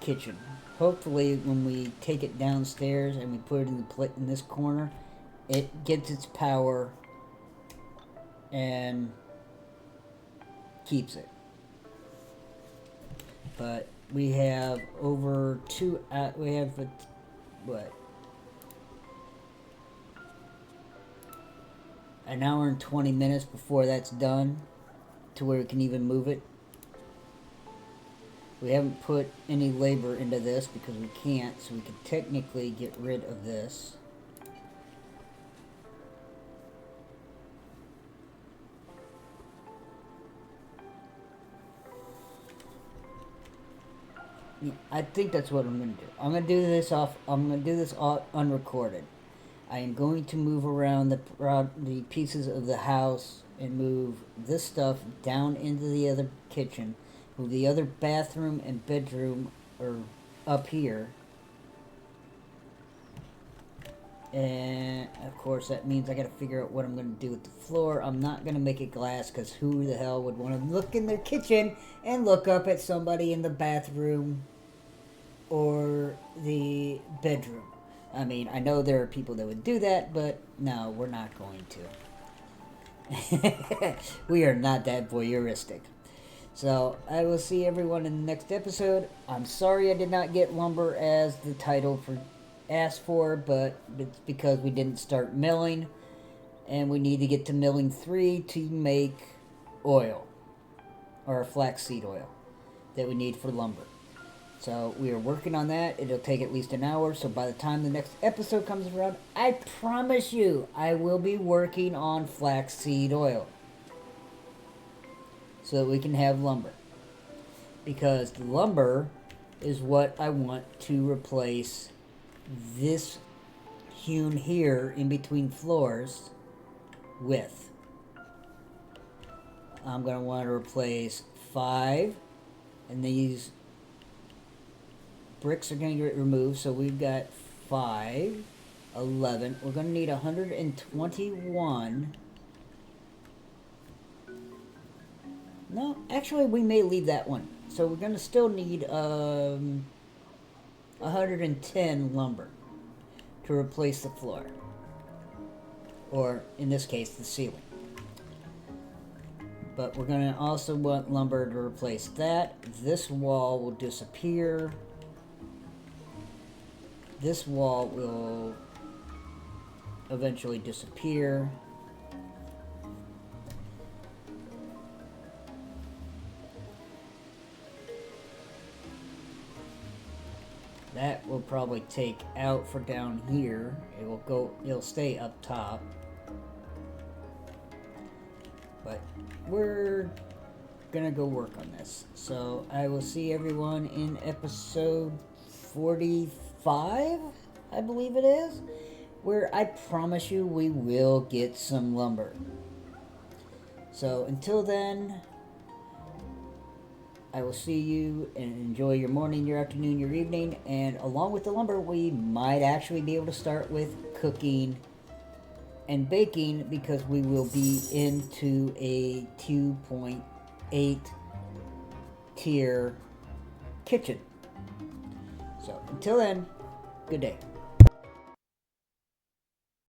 [SPEAKER 1] kitchen. Hopefully, when we take it downstairs and we put it in this corner, it gets its power and keeps it. But we have over what? An hour and 20 minutes before that's done, to where we can even move it. We haven't put any labor into this because we can't, so we could technically get rid of this. Yeah, I think that's what I'm gonna do. I'm gonna do this all unrecorded. I am going to move around the pieces of the house and move this stuff down into the other kitchen. Move the other bathroom and bedroom are up here. And of course that means I gotta figure out what I'm gonna do with the floor. I'm not gonna make it glass because who the hell would want to look in their kitchen and look up at somebody in the bathroom or the bedroom? I mean, I know there are people that would do that, but no, we're not going to. We are not that voyeuristic. So I will see everyone in the next episode. I'm sorry I did not get lumber as the title asked for, but it's because we didn't start milling, and we need to get to milling 3 to make oil, or flaxseed oil, that we need for lumber. So we are working on that. It'll take at least an hour, so by the time the next episode comes around, I promise you, I will be working on flaxseed oil, so that we can have lumber. Because the lumber is what I want to replace this hewn here in between floors with. I'm going to want to replace 5, and these bricks are going to get removed, so we've got 5, 11. We're going to need 121. No, actually, we may leave that one. So we're going to still need 110 lumber to replace the floor. Or, in this case, the ceiling. But we're going to also want lumber to replace that. This wall will disappear. This wall will eventually disappear. That will probably take out for down here. It'll stay up top. But we're gonna go work on this. So I will see everyone in episode 45, I believe it is, where I promise you we will get some lumber. So until then, I will see you and enjoy your morning, your afternoon, your evening, and along with the lumber, we might actually be able to start with cooking and baking, because we will be into a 2.8 tier kitchen. So until then, good day.